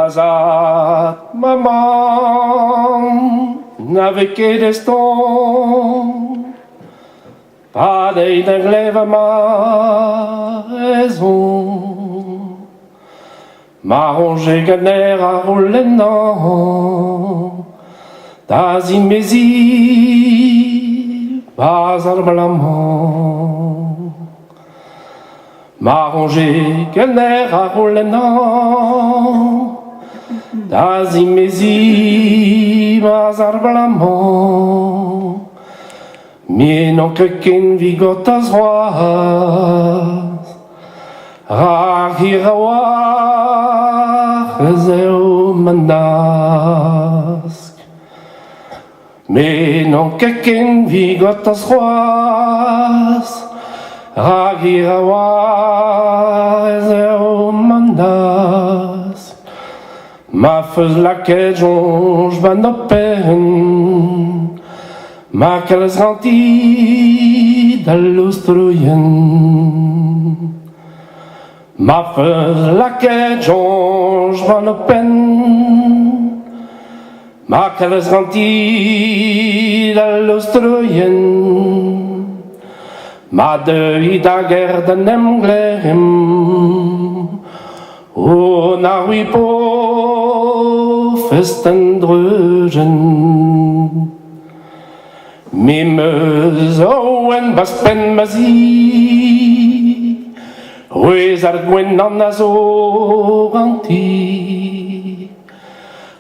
Bazat, maman, avec deston, pas d'englève ma raison. M'arranger ganer à rouler non, d'azimesi, bazar blamant. M'arranger ganer à rouler non, d'azimesi, bazar blamant. Mais non que qu'une vigotas roise, rahirawa, zéro manasque. Mais non que qu'une vigotas roise, rahirawa, zéro manasque. Ma feuille laquelle jonge van open, ma qu'elles rentit d'allostroyen. Ma feuille laquelle jonge van open, ma qu'elles rentit d'allostroyen. Ma deuil da guerre de nemglem, o na wipo festendregen. Mimeus oen baspen mazi, oez ar gwen an a zo ganti,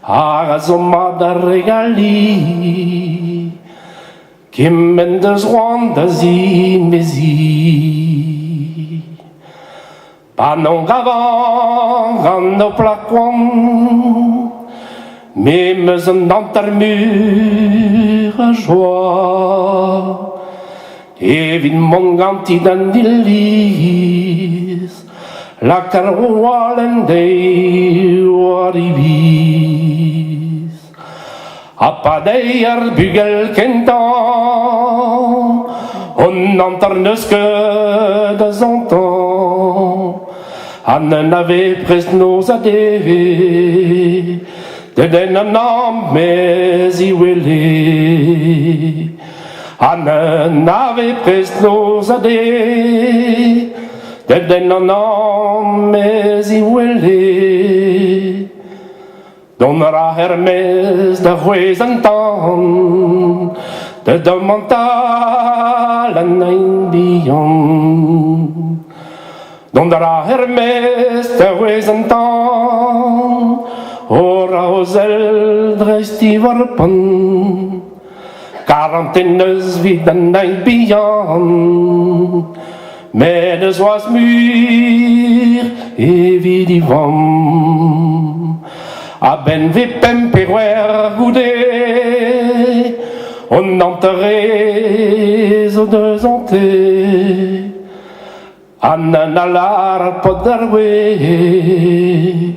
ar a zo mat ar regali, kim deus roan da zi mezi. Pa non gavan gant no plakouan, memeus an dantar mur a joa. Evit mon ganti d'an illis, la carroalen dei waribis. A pa dei ar bugel kentan, on antar neus que de zantan. An ave prest noz a deve, de den an am mez i wele. An ave prest noz a deve, de den an am mez i wele. Don ra Hermes da c'hwez an tan, de demantal an ein bihan. Don ra Hermes da c'hwez an tan, o raozel dreist-i war pan. Quaranteneus vid an ein bihan, met eus oaz mur evit i vamm. A ben vepem perouer goude, on enterrez o deus ante. An alar pot d'ar weg,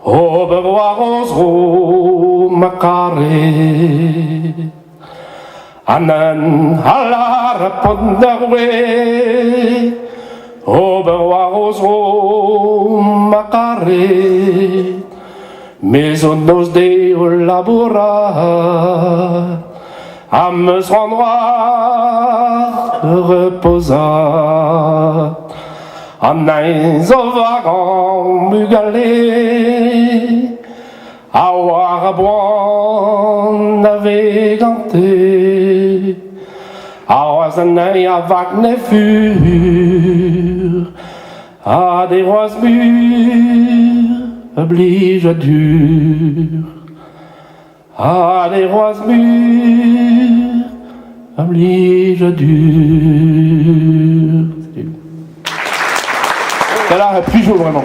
ober war oz ro makare. An alar pot d'ar weg, ober war oz ro makare. Mais on nos de o laborat, a meus renoir reposat. An ein zo vagan mugale, a war a boan navegante. A oaz an ein a vag nefur, a des roaz mur oblige à dur, à des rois mûrs, oblige à dur. Ça là, plus chaud vraiment.